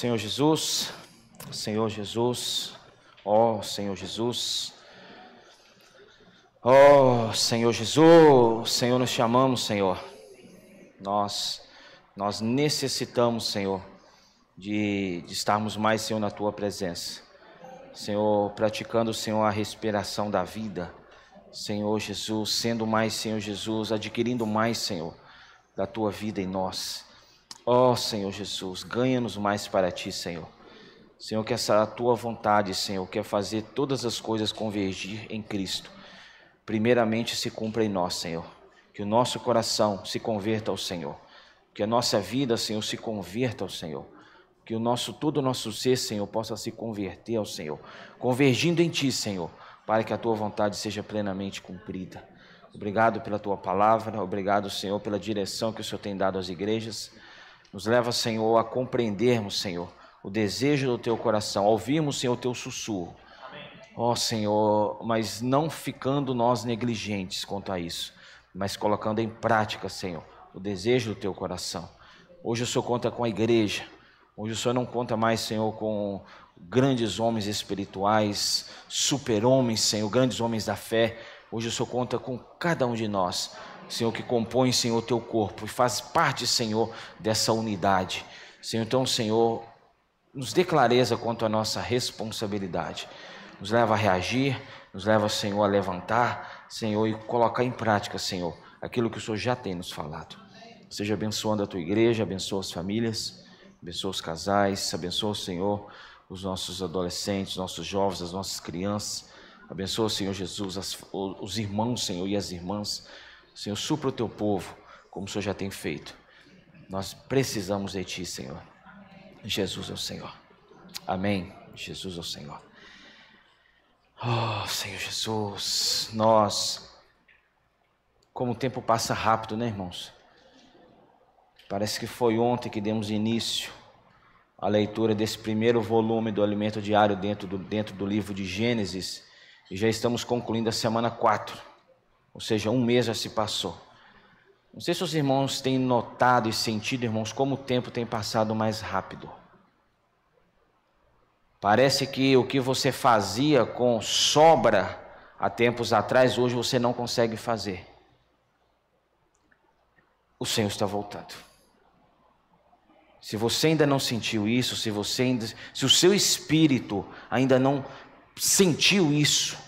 Senhor Jesus, Senhor Jesus, ó Senhor Jesus, ó Senhor Jesus, Senhor, nós te amamos, Senhor. Nós necessitamos, Senhor, de estarmos mais, Senhor, na Tua presença. Senhor, praticando, Senhor, a respiração da vida. Senhor Jesus, sendo mais, Senhor Jesus, adquirindo mais, Senhor, da Tua vida em nós. Ó Senhor Jesus, ganha-nos mais para Ti, Senhor. Senhor, que essa Tua vontade, Senhor, quer fazer todas as coisas convergir em Cristo. Primeiramente se cumpra em nós, Senhor. Que o nosso coração se converta ao Senhor. Que a nossa vida, Senhor, se converta ao Senhor. Que todo o nosso ser, Senhor, possa se converter ao Senhor. Convergindo em Ti, Senhor, para que a Tua vontade seja plenamente cumprida. Obrigado pela Tua palavra. Obrigado, Senhor, pela direção que o Senhor tem dado às igrejas. Nos leva, Senhor, a compreendermos, Senhor, o desejo do Teu coração, a ouvirmos, Senhor, o Teu sussurro. Ó Senhor, mas não ficando nós negligentes quanto a isso, mas colocando em prática, Senhor, o desejo do Teu coração. Hoje o Senhor conta com a igreja. Hoje o Senhor não conta mais, Senhor, com grandes homens espirituais, super-homens, Senhor, grandes homens da fé. Hoje o Senhor conta com cada um de nós, Senhor, que compõe, Senhor, o Teu corpo e faz parte, Senhor, dessa unidade. Senhor, então, Senhor, nos dê clareza quanto à nossa responsabilidade. Nos leva a reagir, nos leva, Senhor, a levantar, Senhor, e colocar em prática, Senhor, aquilo que o Senhor já tem nos falado. Seja abençoando a Tua igreja, abençoa as famílias, abençoa os casais, abençoa, Senhor, os nossos adolescentes, nossos jovens, as nossas crianças. Abençoa, Senhor Jesus, os irmãos, Senhor, e as irmãs. Senhor, supra o Teu povo, como o Senhor já tem feito. Nós precisamos de Ti, Senhor. Jesus é o Senhor. Amém. Jesus é o Senhor. Oh, Senhor Jesus, como o tempo passa rápido, né, irmãos? Parece que foi ontem que demos início à leitura desse primeiro volume do Alimento Diário dentro do livro de Gênesis, e já estamos concluindo a semana 4, ou seja, um mês já se passou. Não sei se os irmãos têm notado e sentido, irmãos, como o tempo tem passado mais rápido. Parece que o que você fazia com sobra há tempos atrás, hoje você não consegue fazer. O Senhor está voltando. Se você ainda não sentiu isso, se o seu espírito ainda não sentiu isso,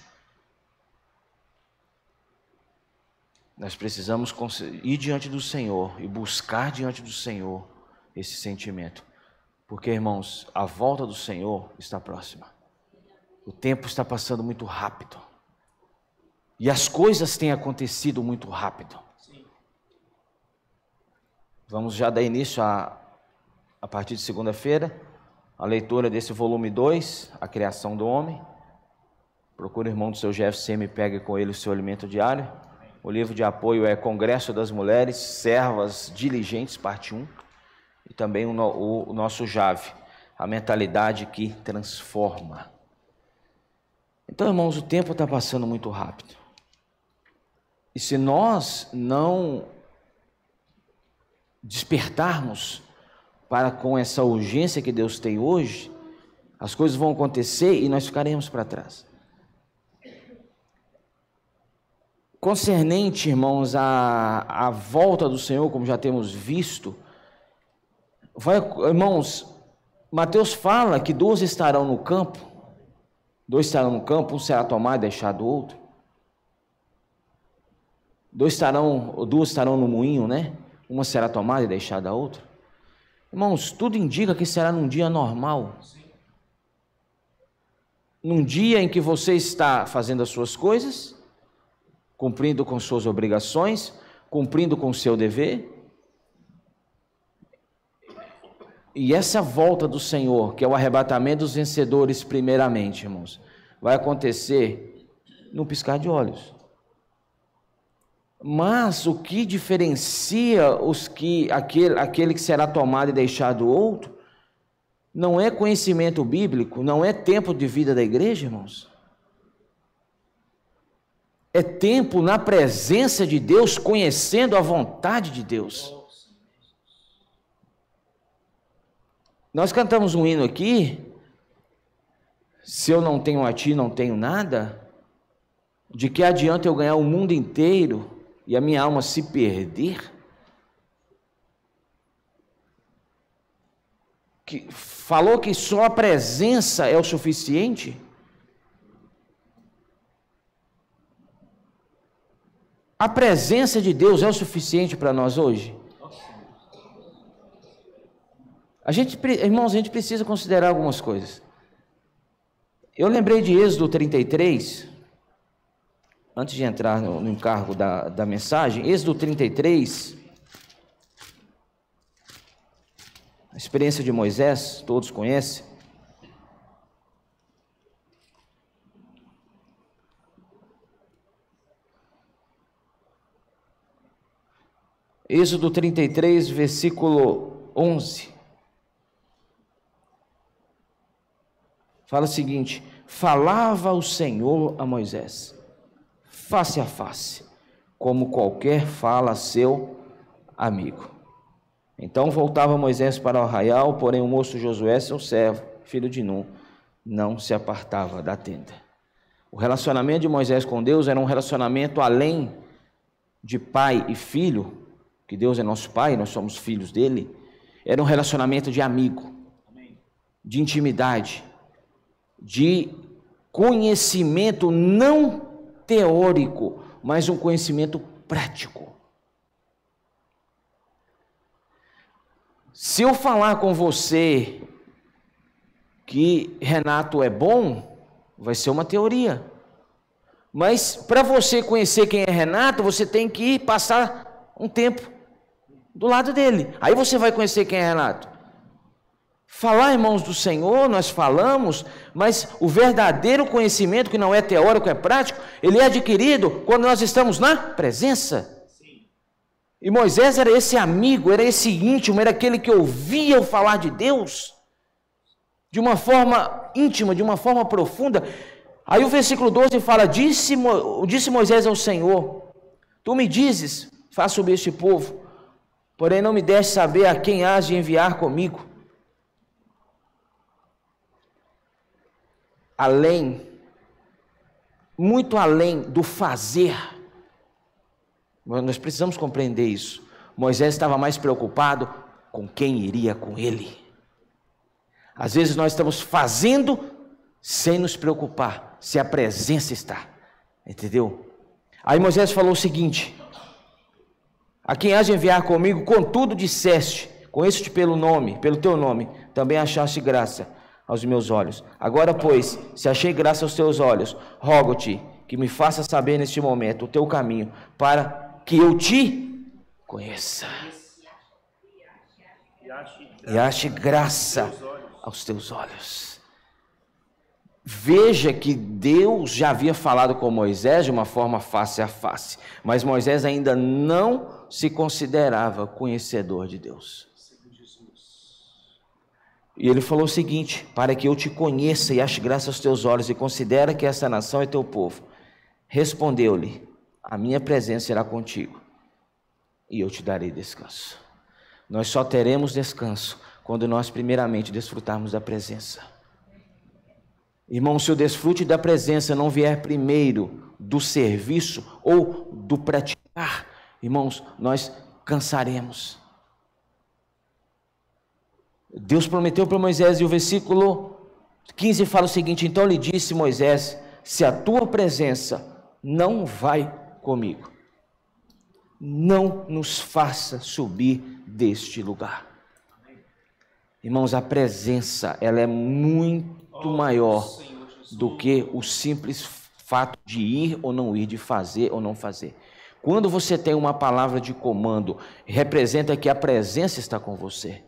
nós precisamos ir diante do Senhor e buscar diante do Senhor esse sentimento. Porque, irmãos, a volta do Senhor está próxima. O tempo está passando muito rápido. E as coisas têm acontecido muito rápido. Vamos já dar início a partir de segunda-feira, a leitura desse volume 2, A Criação do Homem. Procure o irmão do seu Jefferson e pegue com ele o seu alimento diário. O livro de apoio é Congresso das Mulheres, Servas Diligentes, parte 1. E também o nosso JAV, a mentalidade que transforma. Então, irmãos, o tempo está passando muito rápido. E se nós não despertarmos para com essa urgência que Deus tem hoje, as coisas vão acontecer e nós ficaremos para trás. Concernente, irmãos, a volta do Senhor, como já temos visto, irmãos, Mateus fala que 2 estarão no campo, um será tomado e deixado o outro. 2 estarão no moinho, né? Uma será tomada e deixada a outra. Irmãos, tudo indica que será num dia normal. Num dia em que você está fazendo as suas coisas, cumprindo com suas obrigações, cumprindo com o seu dever. E essa volta do Senhor, que é o arrebatamento dos vencedores primeiramente, irmãos, vai acontecer no piscar de olhos. Mas o que diferencia aquele que será tomado e deixado outro, não é conhecimento bíblico, não é tempo de vida da igreja, irmãos. É tempo na presença de Deus, conhecendo a vontade de Deus. Nós cantamos um hino aqui, se eu não tenho a ti, não tenho nada. De que adianta eu ganhar o mundo inteiro e a minha alma se perder? Falou que só a presença é o suficiente? A presença de Deus é o suficiente para nós hoje? Irmãos, a gente precisa considerar algumas coisas. Eu lembrei de Êxodo 33, antes de entrar no encargo da mensagem. Êxodo 33, a experiência de Moisés, todos conhecem. Êxodo 33, versículo 11. Fala o seguinte: falava o Senhor a Moisés, face a face, como qualquer fala a seu amigo. Então voltava Moisés para o arraial, porém o moço Josué, seu servo, filho de Nun, não se apartava da tenda. O relacionamento de Moisés com Deus era um relacionamento além de pai e filho, que Deus é nosso pai, nós somos filhos dele. Era um relacionamento de amigo, de intimidade, de conhecimento não teórico, mas um conhecimento prático. Se eu falar com você que Renato é bom, vai ser uma teoria. Mas para você conhecer quem é Renato, você tem que passar um tempo do lado dele. Aí você vai conhecer quem é Renato. Falar, irmãos, do Senhor, nós falamos, mas o verdadeiro conhecimento, que não é teórico, é prático, ele é adquirido quando nós estamos na presença. Sim. E Moisés era esse amigo, era esse íntimo, era aquele que ouvia o falar de Deus, de uma forma íntima, de uma forma profunda. Aí o versículo 12 fala: disse Moisés ao Senhor, tu me dizes, faz subir este povo, porém não me deste saber a quem hás de enviar comigo. Muito além do fazer, nós precisamos compreender isso. Moisés estava mais preocupado com quem iria com ele. Às vezes nós estamos fazendo sem nos preocupar se a presença está, entendeu? Aí Moisés falou o seguinte: a quem hás de enviar comigo, contudo disseste, conheço-te pelo teu nome, também achaste graça aos meus olhos. Agora, pois, se achei graça aos teus olhos, rogo-te que me faça saber neste momento o teu caminho, para que eu te conheça e ache graça aos teus olhos. Veja que Deus já havia falado com Moisés de uma forma face a face, mas Moisés ainda não se considerava conhecedor de Deus. E ele falou o seguinte: para que eu te conheça e ache graça aos teus olhos, e considera que essa nação é teu povo. Respondeu-lhe: a minha presença será contigo, e eu te darei descanso. Nós só teremos descanso quando nós primeiramente desfrutarmos da presença. Irmão, se o desfrute da presença não vier primeiro do serviço ou do praticar, irmãos, nós cansaremos. Deus prometeu para Moisés, e o versículo 15 fala o seguinte: então lhe disse Moisés: se a tua presença não vai comigo, não nos faça subir deste lugar. Irmãos, a presença, ela é muito maior do que o simples fato de ir ou não ir, de fazer ou não fazer. Quando você tem uma palavra de comando, representa que a presença está com você.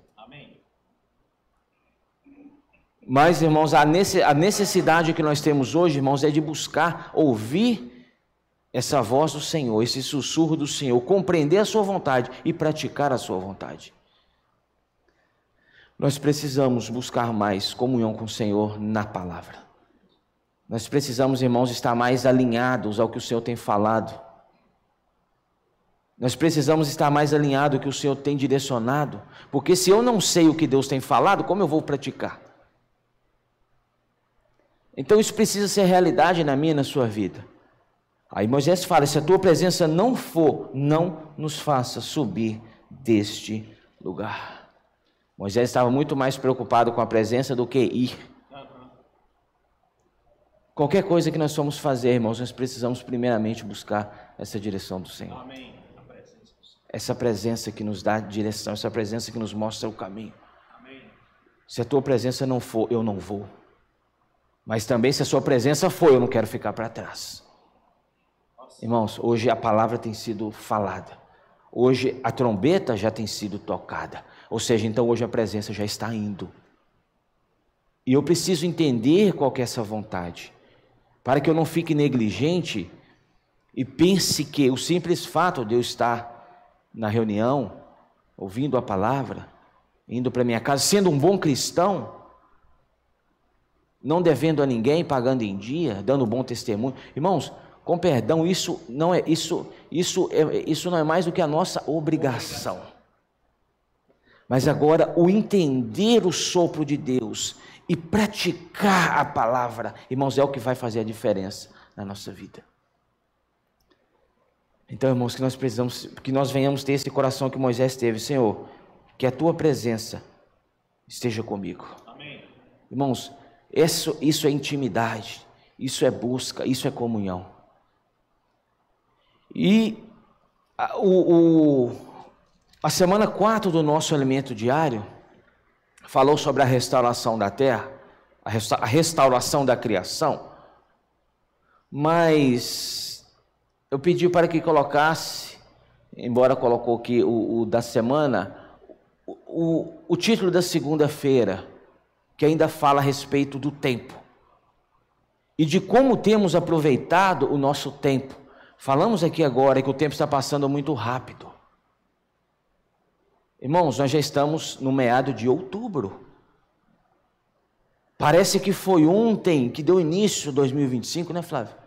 Mas, irmãos, a necessidade que nós temos hoje, irmãos, é de buscar ouvir essa voz do Senhor, esse sussurro do Senhor, compreender a sua vontade e praticar a sua vontade. Nós precisamos buscar mais comunhão com o Senhor na palavra. Nós precisamos, irmãos, estar mais alinhados ao que o Senhor tem falado. Nós precisamos estar mais alinhados com o que o Senhor tem direcionado, porque se eu não sei o que Deus tem falado, como eu vou praticar? Então isso precisa ser realidade na minha e na sua vida. Aí Moisés fala, se a tua presença não for, não nos faça subir deste lugar. Moisés estava muito mais preocupado com a presença do que ir. Qualquer coisa que nós formos fazer, irmãos, nós precisamos primeiramente buscar essa direção do Senhor. Amém. Essa presença que nos dá direção, essa presença que nos mostra o caminho. Amém. Se a tua presença não for, eu não vou. Mas também se a sua presença for, eu não quero ficar para trás. Nossa. Irmãos, hoje a palavra tem sido falada. Hoje a trombeta já tem sido tocada. Ou seja, então hoje a presença já está indo. E eu preciso entender qual que é essa vontade, para que eu não fique negligente e pense que o simples fato de eu estar na reunião, ouvindo a palavra, indo para minha casa, sendo um bom cristão, não devendo a ninguém, pagando em dia, dando bom testemunho. Irmãos, com perdão, isso não é mais do que a nossa obrigação. Mas agora o entender o sopro de Deus e praticar a palavra, irmãos, é o que vai fazer a diferença na nossa vida. Então, irmãos, que nós precisamos, que nós venhamos ter esse coração que Moisés teve. Senhor, que a tua presença esteja comigo. Amém. Irmãos, isso é intimidade, isso é busca, isso é comunhão. E a semana 4 do nosso alimento diário falou sobre a restauração da terra, a restauração da criação, mas eu pedi para que colocasse, embora colocou aqui o da semana, o título da segunda-feira, que ainda fala a respeito do tempo e de como temos aproveitado o nosso tempo. Falamos aqui agora que o tempo está passando muito rápido. Irmãos, nós já estamos no meado de outubro. Parece que foi ontem que deu início 2025, né, Flávio?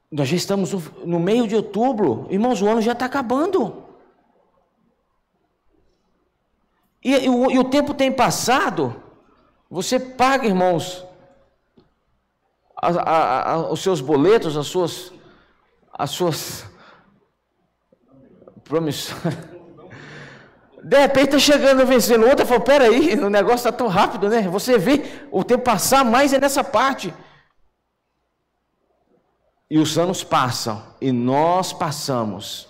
Nós já estamos no meio de outubro. Irmãos, o ano já está acabando. E o tempo tem passado. Você paga, irmãos, os seus boletos, as suas promissões. De repente está chegando, vencendo outra, fala, peraí, o negócio está tão rápido, né? Você vê o tempo passar, mais é nessa parte. E os anos passam, e nós passamos.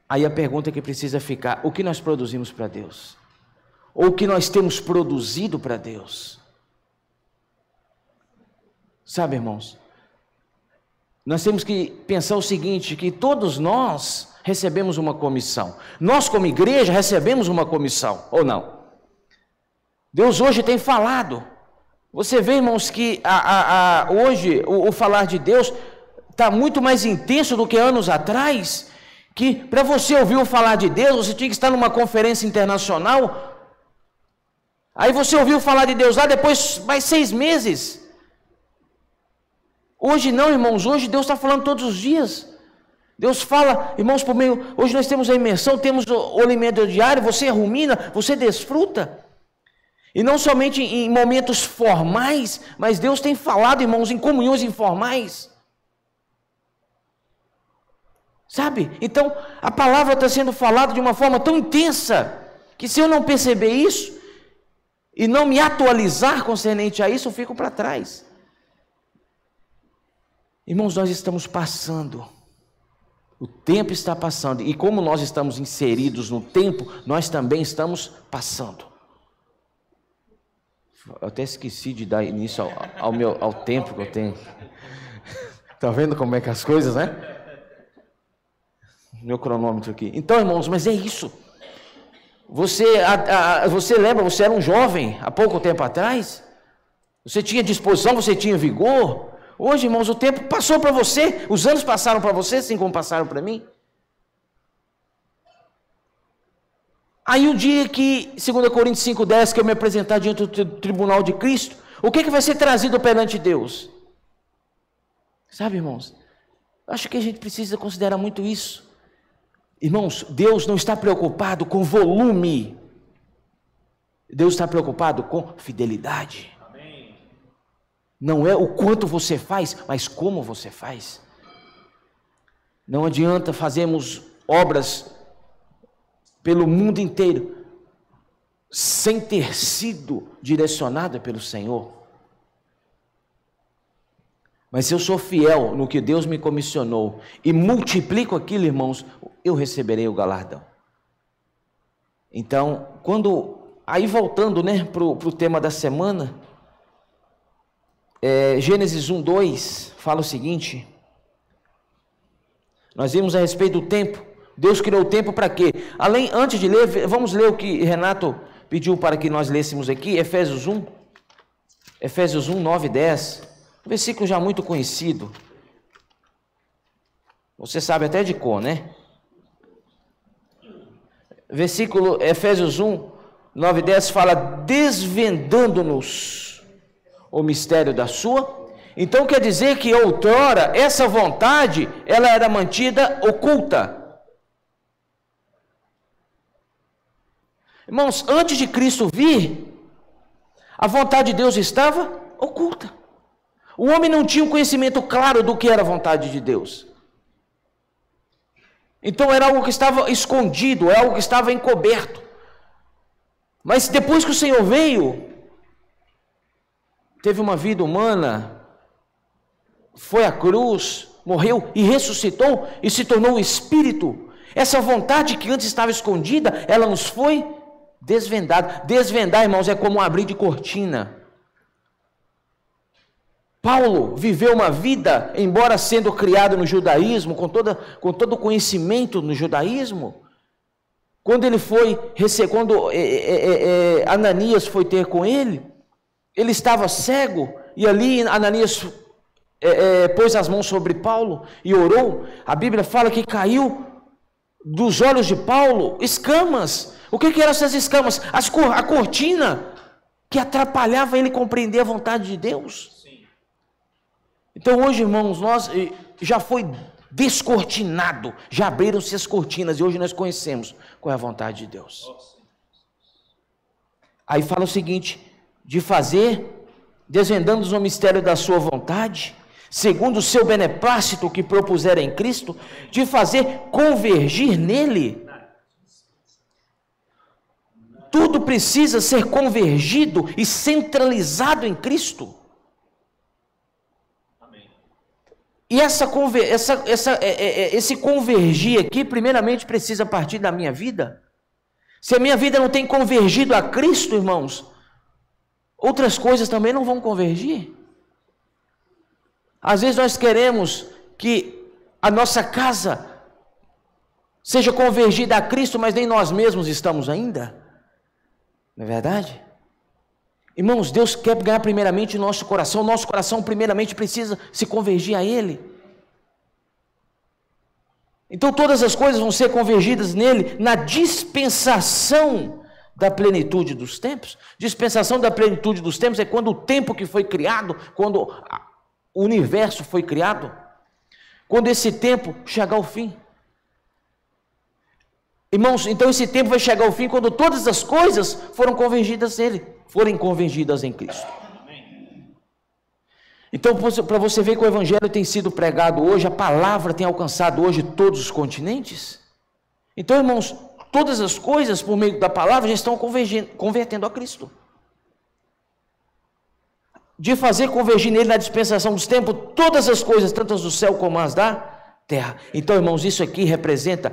Aí a pergunta que precisa ficar, o que nós produzimos para Deus? Ou o que nós temos produzido para Deus? Sabe, irmãos, nós temos que pensar o seguinte, que todos nós recebemos uma comissão. Nós, como igreja, recebemos uma comissão, ou não? Deus hoje tem falado. Você vê, irmãos, que hoje o falar de Deus está muito mais intenso do que anos atrás, que para você ouvir o falar de Deus, você tinha que estar numa conferência internacional, aí você ouviu falar de Deus lá, depois mais 6 meses. Hoje não, irmãos, hoje Deus está falando todos os dias. Deus fala, irmãos, por meio, hoje nós temos a imersão, temos o alimento diário, você rumina, você desfruta. E não somente em momentos formais, mas Deus tem falado, irmãos, em comunhões informais. Sabe? Então, a palavra está sendo falada de uma forma tão intensa, que se eu não perceber isso, e não me atualizar concernente a isso, eu fico para trás. Irmãos, nós estamos passando. O tempo está passando. E como nós estamos inseridos no tempo, nós também estamos passando. Eu até esqueci de dar início ao tempo que eu tenho. Está vendo como é que as coisas, né? Meu cronômetro aqui. Então, irmãos, mas é isso. Você lembra, você era um jovem há pouco tempo atrás? Você tinha disposição, você tinha vigor. Hoje, irmãos, o tempo passou para você. Os anos passaram para você, assim como passaram para mim. Aí o dia que, 2 Coríntios 5,10, que eu me apresentar diante do tribunal de Cristo, o que vai ser trazido perante Deus? Sabe, irmãos? Acho que a gente precisa considerar muito isso. Irmãos, Deus não está preocupado com volume. Deus está preocupado com fidelidade. Amém. Não é o quanto você faz, mas como você faz. Não adianta fazermos obras pelo mundo inteiro sem ter sido direcionada pelo Senhor. Mas se eu sou fiel no que Deus me comissionou e multiplico aquilo, irmãos, eu receberei o galardão. Então, aí voltando, para o tema da semana, Gênesis 1:2 fala o seguinte, nós vimos a respeito do tempo. Deus criou o tempo para quê? Antes de ler, vamos ler o que Renato pediu para que nós lêssemos aqui, Efésios 1, 9 e 10, um versículo já muito conhecido, você sabe até de cor, né? Versículo, Efésios 1, 9 e 10 fala, desvendando-nos o mistério da sua. Então quer dizer que outrora, essa vontade, ela era mantida oculta. Irmãos, antes de Cristo vir, a vontade de Deus estava oculta. O homem não tinha um conhecimento claro do que era a vontade de Deus. Então era algo que estava escondido, é algo que estava encoberto. Mas depois que o Senhor veio, teve uma vida humana, foi à cruz, morreu e ressuscitou e se tornou um Espírito. Essa vontade que antes estava escondida, ela nos foi desvendada. Desvendar, irmãos, é como um abrir de cortina. Paulo viveu uma vida, embora sendo criado no judaísmo, com todo o conhecimento no judaísmo, quando Ananias foi ter com ele estava cego, e ali Ananias pôs as mãos sobre Paulo e orou. A Bíblia fala que caiu dos olhos de Paulo escamas. O que eram essas escamas? A cortina que atrapalhava ele compreender a vontade de Deus. Então hoje, irmãos, nós já foi descortinado, já abriram-se as cortinas e hoje nós conhecemos qual é a vontade de Deus. Aí fala o seguinte, de fazer, desvendando o mistério da sua vontade, segundo o seu beneplácito que propusera em Cristo, de fazer convergir nele. Tudo precisa ser convergido e centralizado em Cristo. E esse convergir aqui, primeiramente, precisa partir da minha vida. Se a minha vida não tem convergido a Cristo, irmãos, outras coisas também não vão convergir. Às vezes nós queremos que a nossa casa seja convergida a Cristo, mas nem nós mesmos estamos ainda. Não é verdade? Irmãos, Deus quer ganhar primeiramente o nosso coração primeiramente precisa se convergir a Ele. Então todas as coisas vão ser convergidas nele, na dispensação da plenitude dos tempos. Dispensação da plenitude dos tempos é quando o tempo que foi criado, quando o universo foi criado, quando esse tempo chegar ao fim. Irmãos, então esse tempo vai chegar ao fim quando todas as coisas forem convergidas em Cristo. Então, para você ver que o Evangelho tem sido pregado hoje, a palavra tem alcançado hoje todos os continentes. Então, irmãos, todas as coisas por meio da palavra já estão convertendo a Cristo. De fazer convergir nele na dispensação dos tempos todas as coisas, tanto as do céu como as da terra. Então, irmãos, isso aqui representa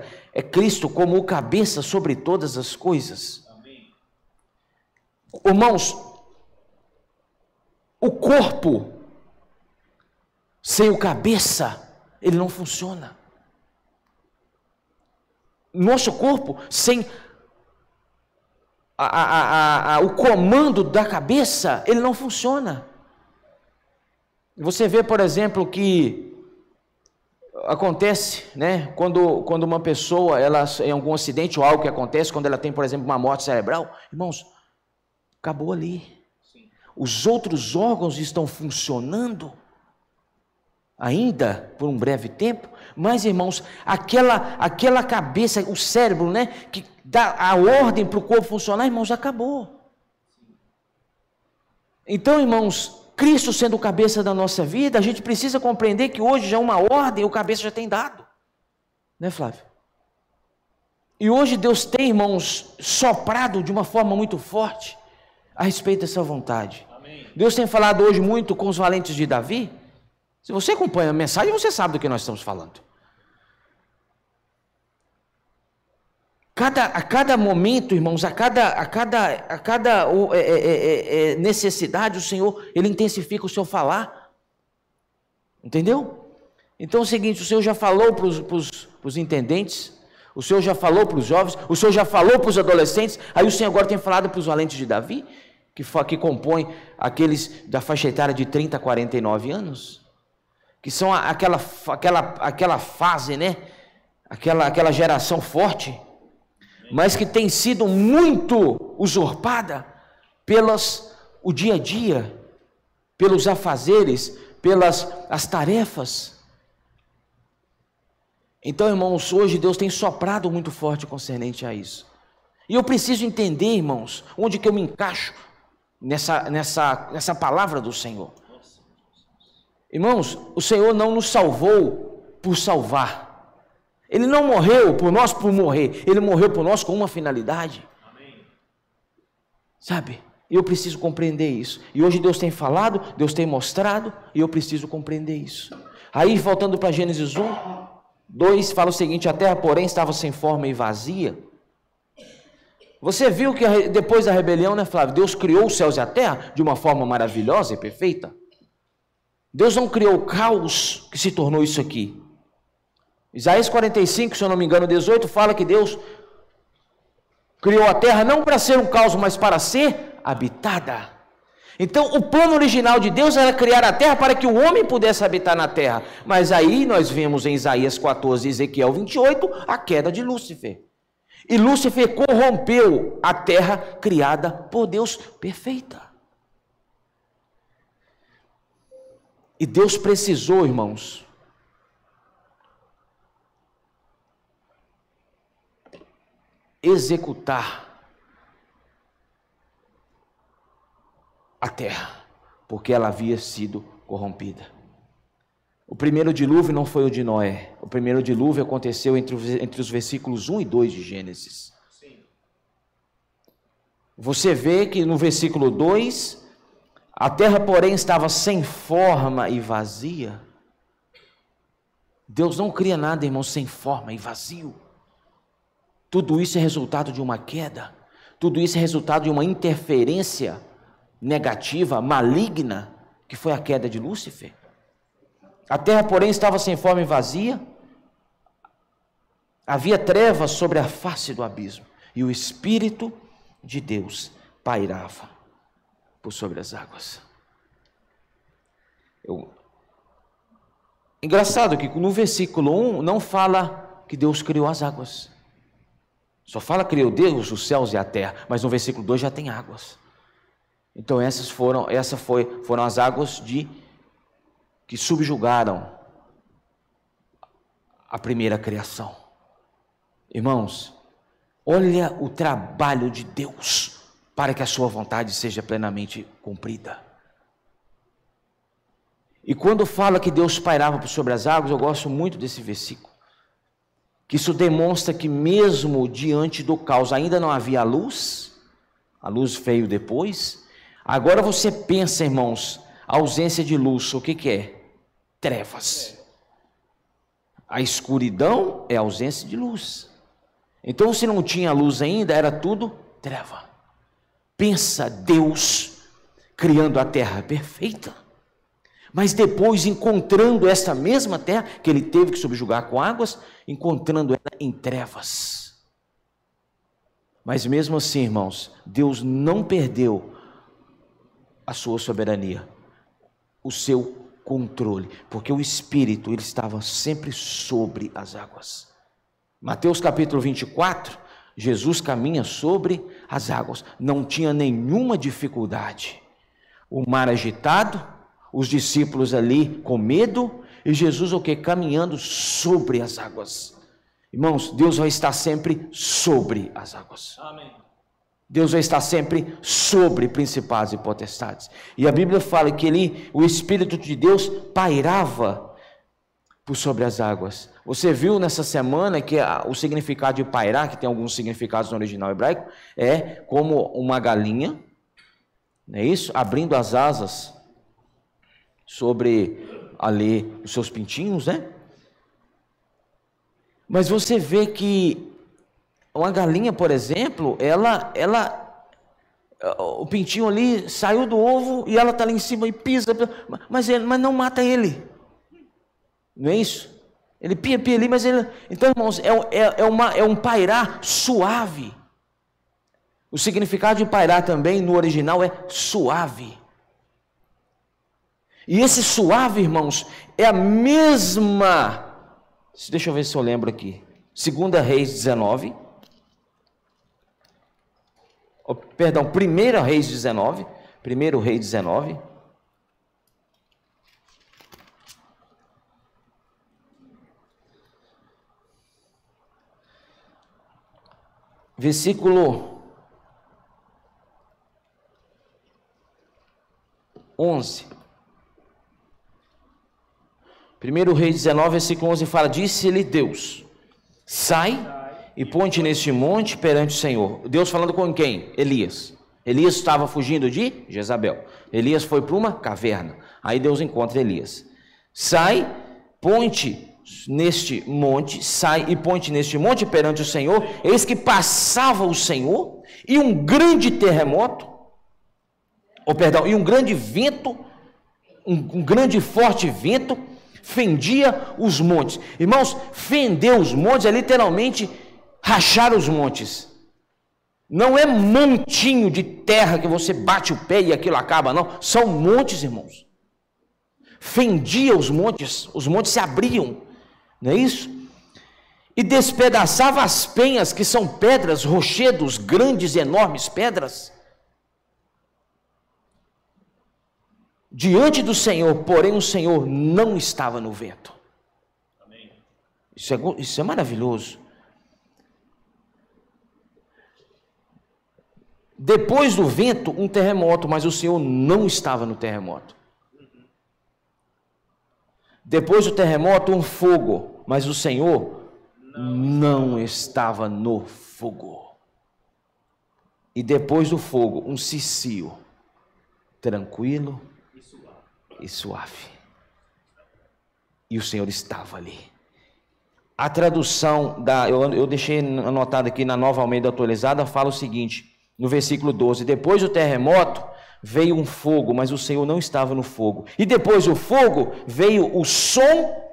Cristo como o cabeça sobre todas as coisas. Amém. Irmãos, o corpo sem o cabeça, ele não funciona. Nosso corpo sem o comando da cabeça, ele não funciona. Você vê, por exemplo, que acontece, né, quando uma pessoa, ela em algum acidente ou algo que acontece, quando ela tem, por exemplo, uma morte cerebral, irmãos, acabou ali. Sim. Os outros órgãos estão funcionando, ainda por um breve tempo, mas, irmãos, aquela cabeça, o cérebro, né, que dá a ordem para o corpo funcionar, irmãos, acabou. Então, irmãos, Cristo sendo o cabeça da nossa vida, a gente precisa compreender que hoje já uma ordem o cabeça já tem dado, né, Flávio? E hoje Deus tem, irmãos, soprado de uma forma muito forte a respeito dessa vontade. Amém. Deus tem falado hoje muito com os valentes de Davi. Se você acompanha a mensagem, você sabe do que nós estamos falando. A cada momento, irmãos, a cada necessidade, o Senhor, Ele intensifica o seu falar. Entendeu? Então é o seguinte, o Senhor já falou para os intendentes, o Senhor já falou para os jovens, o Senhor já falou para os adolescentes, aí o Senhor agora tem falado para os valentes de Davi, que compõem aqueles da faixa etária de 30 a 49 anos, que são aquela fase, né? Aquela geração forte, mas que tem sido muito usurpada o dia a dia, pelos afazeres, pelas as tarefas. Então, irmãos, hoje Deus tem soprado muito forte concernente a isso. E eu preciso entender, irmãos, onde que eu me encaixo nessa palavra do Senhor. Irmãos, o Senhor não nos salvou por salvar. Ele não morreu por nós por morrer. Ele morreu por nós com uma finalidade. Amém. Sabe? E eu preciso compreender isso. E hoje Deus tem falado, Deus tem mostrado, e eu preciso compreender isso. Aí, voltando para Gênesis 1, 2, fala o seguinte: a terra, porém, estava sem forma e vazia. Você viu que depois da rebelião, né, Flávio? Deus criou os céus e a terra de uma forma maravilhosa e perfeita. Deus não criou o caos que se tornou isso aqui. Isaías 45, se eu não me engano, 18, fala que Deus criou a terra não para ser um caos, mas para ser habitada. Então, o plano original de Deus era criar a terra para que o homem pudesse habitar na terra. Mas aí nós vemos em Isaías 14 e Ezequiel 28 a queda de Lúcifer. E Lúcifer corrompeu a terra criada por Deus perfeita. E Deus precisou, irmãos, executar a terra, porque ela havia sido corrompida. O primeiro dilúvio não foi o de Noé. O primeiro dilúvio aconteceu entre os versículos 1 e 2 de Gênesis. Sim. Você vê que no versículo 2, a terra, porém, estava sem forma e vazia. Deus não cria nada, irmão, sem forma e vazio. Tudo isso é resultado de uma queda. Tudo isso é resultado de uma interferência negativa, maligna, que foi a queda de Lúcifer. A terra, porém, estava sem forma e vazia. Havia trevas sobre a face do abismo. E o Espírito de Deus pairava por sobre as águas. Engraçado que no versículo 1 não fala que Deus criou as águas. Só fala que criou Deus os céus e a terra. Mas no versículo 2 já tem águas. Então essas foram as águas que subjugaram a primeira criação. Irmãos, olha o trabalho de Deus para que a sua vontade seja plenamente cumprida. E quando fala que Deus pairava por sobre as águas, eu gosto muito desse versículo. Que isso demonstra que mesmo diante do caos ainda não havia luz, a luz veio depois. Agora você pensa, irmãos, a ausência de luz, o que é? Trevas. A escuridão é a ausência de luz. Então, se não tinha luz ainda, era tudo treva. Pensa Deus criando a terra perfeita, mas depois encontrando esta mesma terra, que ele teve que subjugar com águas, encontrando ela em trevas. Mas mesmo assim, irmãos, Deus não perdeu a sua soberania, o seu controle, porque o Espírito, ele estava sempre sobre as águas. Mateus capítulo 24, Jesus caminha sobre as águas, não tinha nenhuma dificuldade. O mar agitado, os discípulos ali com medo, E Jesus o quê? Caminhando sobre as águas. Irmãos, Deus vai estar sempre sobre as águas. Amém. Deus vai estar sempre sobre principados e potestades. E a Bíblia fala que o Espírito de Deus pairava por sobre as águas. Você viu nessa semana que o significado de pairar, que tem alguns significados no original hebraico, é como uma galinha, não é isso? Abrindo as asas sobre ali os seus pintinhos, né? Mas você vê que uma galinha, por exemplo, o pintinho ali saiu do ovo e ela está ali em cima e pisa, mas não mata ele. Não é isso? Ele pia ali, mas ele... Então, irmãos, é um pairar suave. O significado de pairar também no original é suave. E esse suave, irmãos, é a mesma... Deixa eu ver se eu lembro aqui. 2 Reis 19. Perdão, 1 Reis 19. 1 Reis 19. Versículo 11. 1 Reis 19, versículo 11 fala: disse-lhe Deus: sai e ponte neste monte perante o Senhor. Deus falando com quem? Elias. Elias estava fugindo de Jezabel. Elias foi para uma caverna. Aí Deus encontra Elias. Sai, ponte neste monte, sai e ponte neste monte perante o Senhor. Eis que passava o Senhor e um grande terremoto, e um grande vento, um grande forte vento, fendia os montes. Irmãos, fender os montes é literalmente rachar os montes. Não é montinho de terra que você bate o pé e aquilo acaba, não. São montes, irmãos. Fendia os montes se abriam, não é isso? E despedaçava as penhas, que são pedras, rochedos, grandes, enormes pedras. Diante do Senhor, porém o Senhor não estava no vento. Amém. Isso é maravilhoso. Depois do vento, um terremoto, mas o Senhor não estava no terremoto. Depois do terremoto, um fogo, mas o Senhor não estava no fogo. E depois do fogo, um cicio, tranquilo e suave. E o Senhor estava ali. A tradução, eu deixei anotado aqui na Nova Almeida Atualizada, fala o seguinte, no versículo 12: depois do terremoto, veio um fogo, mas o Senhor não estava no fogo. E depois do fogo, veio o som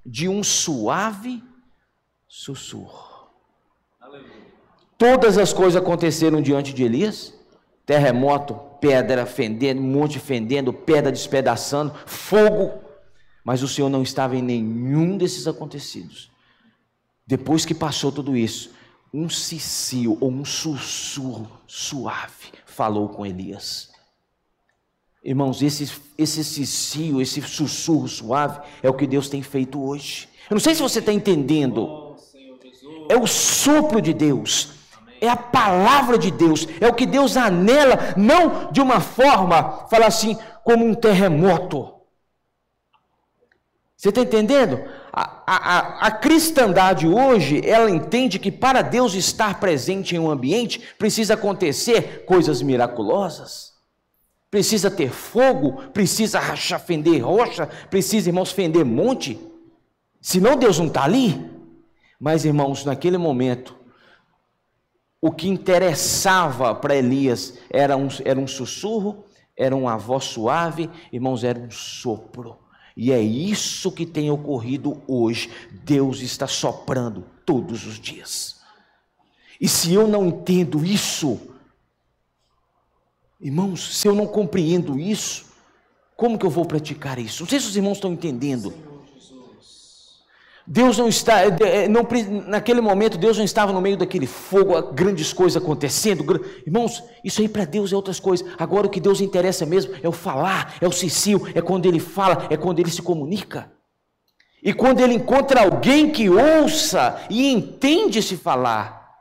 de um suave sussurro. Aleluia. Todas as coisas aconteceram diante de Elias: terremoto, pedra fendendo, monte fendendo, pedra despedaçando, fogo. Mas o Senhor não estava em nenhum desses acontecidos. Depois que passou tudo isso, um cicio ou um sussurro suave falou com Elias. Irmãos, esse cicio, esse sussurro suave é o que Deus tem feito hoje. Eu não sei se você está entendendo. É o sopro de Deus, é a palavra de Deus, é o que Deus anela, não de uma forma, fala assim, como um terremoto. Você está entendendo? A cristandade hoje, ela entende que para Deus estar presente em um ambiente, precisa acontecer coisas miraculosas, precisa ter fogo, precisa fender rocha, precisa, irmãos, fender monte, senão Deus não está ali. Mas, irmãos, naquele momento, o que interessava para Elias era um sussurro, era uma voz suave, irmãos, era um sopro. E é isso que tem ocorrido hoje. Deus está soprando todos os dias. E se eu não entendo isso, irmãos, se eu não compreendo isso, como que eu vou praticar isso? Não sei se os irmãos estão entendendo. Deus não está, naquele momento Deus não estava no meio daquele fogo, grandes coisas acontecendo. Irmãos, isso aí para Deus é outras coisas. Agora o que Deus interessa mesmo é o falar, é o cicio, é quando Ele fala, é quando Ele se comunica. E quando ele encontra alguém que ouça e entende se falar,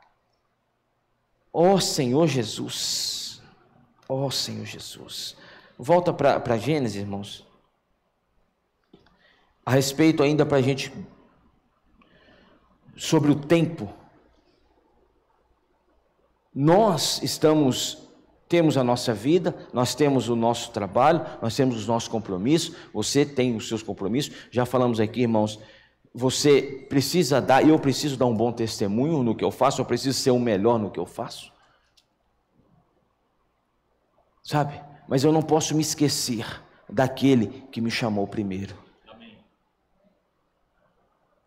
ó Senhor Jesus, ó Senhor Jesus. Volta para Gênesis, irmãos. A respeito ainda para a gente, sobre o tempo. Nós temos a nossa vida, nós temos o nosso trabalho, nós temos os nossos compromissos, você tem os seus compromissos, já falamos aqui, irmãos, você precisa dar, eu preciso dar um bom testemunho no que eu faço, eu preciso ser o melhor no que eu faço, sabe? Mas eu não posso me esquecer daquele que me chamou primeiro.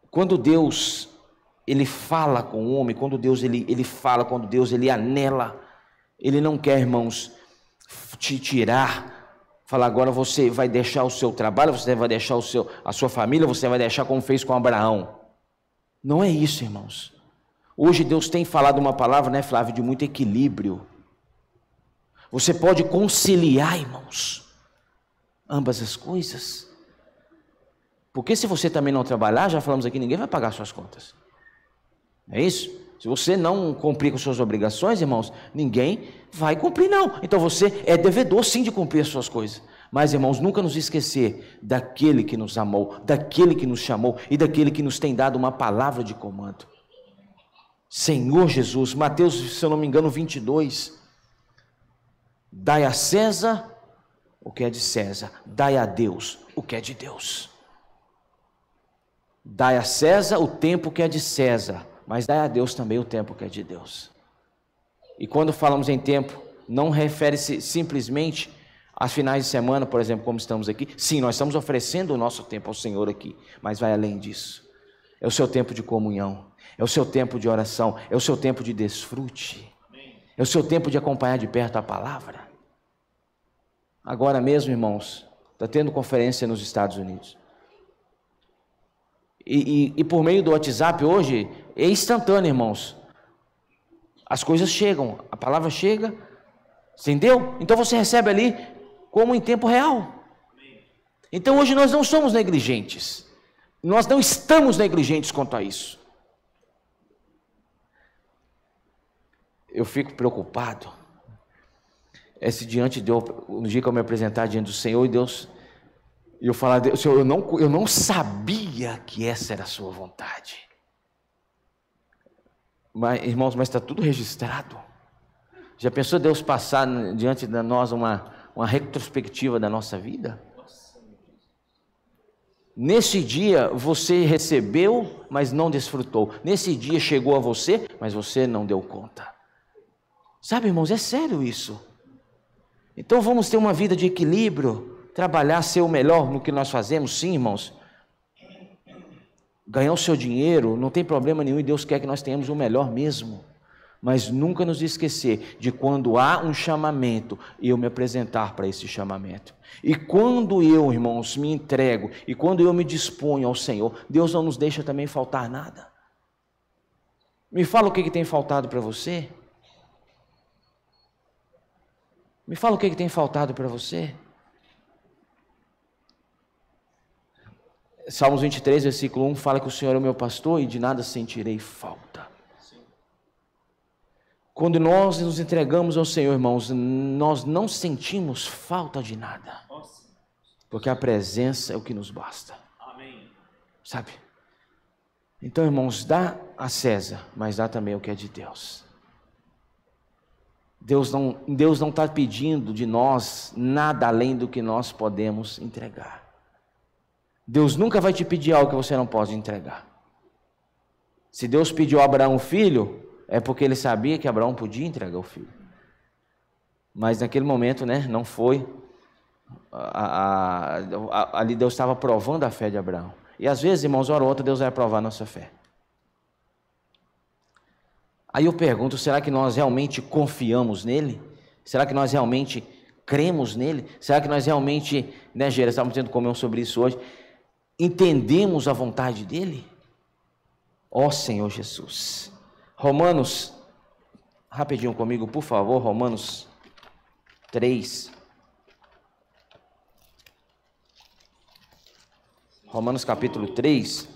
Quando Deus, Ele fala com o homem, quando Deus ele fala, quando Deus ele anela, Ele não quer, irmãos, te tirar, falar agora você vai deixar o seu trabalho, você vai deixar a sua família, você vai deixar como fez com Abraão. Não é isso, irmãos. Hoje Deus tem falado uma palavra, né, Flávio, de muito equilíbrio. Você pode conciliar, irmãos, ambas as coisas. Porque se você também não trabalhar, já falamos aqui, ninguém vai pagar suas contas. É isso? Se você não cumprir com suas obrigações, irmãos, ninguém vai cumprir, não. Então você é devedor, sim, de cumprir as suas coisas. Mas, irmãos, nunca nos esquecer daquele que nos amou, daquele que nos chamou e daquele que nos tem dado uma palavra de comando. Senhor Jesus, Mateus, se eu não me engano, 22. Dai a César o que é de César, dai a Deus o que é de Deus. Dai a César o tempo que é de César, mas dai a Deus também o tempo que é de Deus. E quando falamos em tempo, não refere-se simplesmente às finais de semana, por exemplo, como estamos aqui. Sim, nós estamos oferecendo o nosso tempo ao Senhor aqui, mas vai além disso. É o seu tempo de comunhão, é o seu tempo de oração, é o seu tempo de desfrute, é o seu tempo de acompanhar de perto a palavra. Agora mesmo, irmãos, está tendo conferência nos Estados Unidos. E por meio do WhatsApp hoje, é instantâneo, irmãos. As coisas chegam, a palavra chega, entendeu? Então você recebe ali como em tempo real. Então hoje nós não somos negligentes. Nós não estamos negligentes quanto a isso. Eu fico preocupado. Se diante de Deus, no dia que eu me apresentar diante do Senhor, e Deus... E eu falar, Senhor, eu não sabia que essa era a sua vontade. Mas, irmãos, mas está tudo registrado. Já pensou Deus passar diante de nós uma retrospectiva da nossa vida? Nesse dia você recebeu, mas não desfrutou. Nesse dia chegou a você, mas você não deu conta. Sabe, irmãos, é sério isso. Então vamos ter uma vida de equilíbrio. Trabalhar, ser o melhor no que nós fazemos, sim, irmãos. Ganhar o seu dinheiro, não tem problema nenhum, e Deus quer que nós tenhamos o melhor mesmo. Mas nunca nos esquecer de quando há um chamamento, eu me apresentar para esse chamamento. E quando eu, irmãos, me entrego, e quando eu me disponho ao Senhor, Deus não nos deixa também faltar nada. Me fala o que tem faltado para você. Me fala o que tem faltado para você. Salmos 23, versículo 1, fala que o Senhor é o meu pastor e de nada sentirei falta. Quando nós nos entregamos ao Senhor, irmãos, nós não sentimos falta de nada. Porque a presença é o que nos basta. Sabe? Então, irmãos, dá a César, mas dá também o que é de Deus. Deus não está pedindo de nós nada além do que nós podemos entregar. Deus nunca vai te pedir algo que você não pode entregar. Se Deus pediu a Abraão um filho, é porque ele sabia que Abraão podia entregar o filho. Mas naquele momento, né, não foi. Ali Deus estava provando a fé de Abraão. E às vezes, irmãos, hora ou outra, Deus vai provar a nossa fé. Aí eu pergunto, será que nós realmente confiamos nele? Será que nós realmente cremos nele? Será que nós realmente, né, Gera, estávamos tendo comunhão sobre isso hoje, entendemos a vontade dele? Ó Senhor Jesus. Romanos, rapidinho comigo, por favor, Romanos 3. Romanos capítulo 3.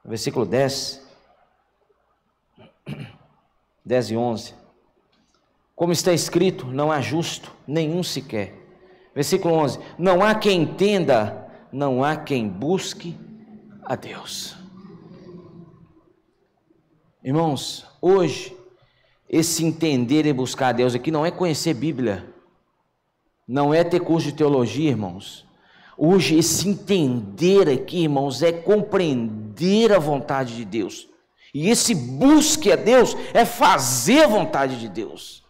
Versículo 10. 10 e 11. Como está escrito, não há justo, nenhum sequer. Versículo 11. Não há quem entenda, não há quem busque a Deus. Irmãos, hoje, esse entender e buscar a Deus aqui não é conhecer Bíblia, não é ter curso de teologia, irmãos. Hoje, esse entender aqui, irmãos, é compreender a vontade de Deus. E esse busque a Deus é fazer a vontade de Deus.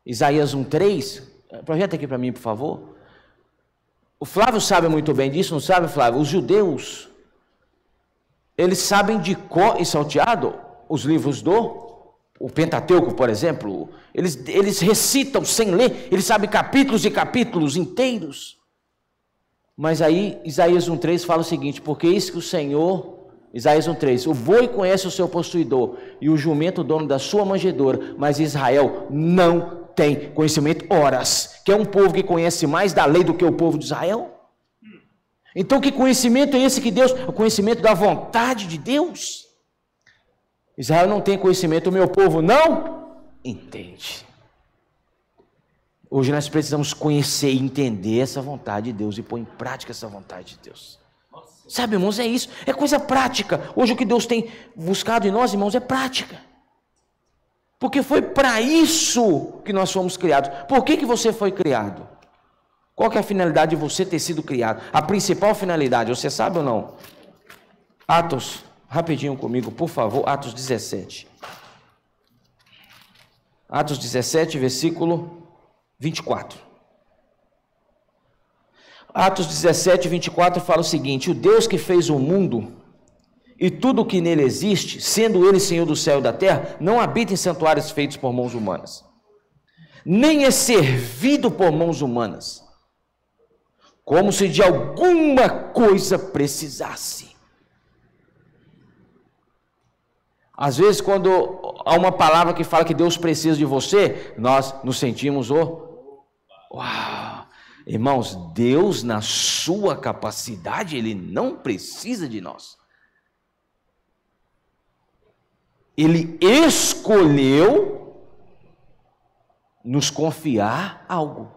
Isaías 1:3, projeta aqui para mim, por favor. O Flávio sabe muito bem disso, não sabe, Flávio? Os judeus, eles sabem de cor e salteado os livros o Pentateuco, por exemplo. Eles recitam sem ler, eles sabem capítulos e capítulos inteiros. Mas aí Isaías 1:3 fala o seguinte: porque eis que o Senhor, Isaías 1:3, o boi conhece o seu possuidor e o jumento o dono da sua manjedoura, mas Israel não tem conhecimento. Horas, que é um povo que conhece mais da lei do que o povo de Israel. Então que conhecimento é esse que Deus, o conhecimento da vontade de Deus? Israel não tem conhecimento, o meu povo não entende. Hoje nós precisamos conhecer e entender essa vontade de Deus e pôr em prática essa vontade de Deus. Sabe, irmãos, é isso, é coisa prática. Hoje o que Deus tem buscado em nós, irmãos, é prática. Porque foi para isso que nós fomos criados. Por que você foi criado? Qual que é a finalidade de você ter sido criado? A principal finalidade, você sabe ou não? Atos, rapidinho comigo, por favor, Atos 17. Atos 17, versículo 24. Atos 17, 24 fala o seguinte: o Deus que fez o mundo e tudo o que nele existe, sendo ele Senhor do céu e da terra, não habita em santuários feitos por mãos humanas, nem é servido por mãos humanas, como se de alguma coisa precisasse. Às vezes, quando há uma palavra que fala que Deus precisa de você, nós nos sentimos uau! Irmãos, Deus, na sua capacidade, Ele não precisa de nós. Ele escolheu nos confiar algo,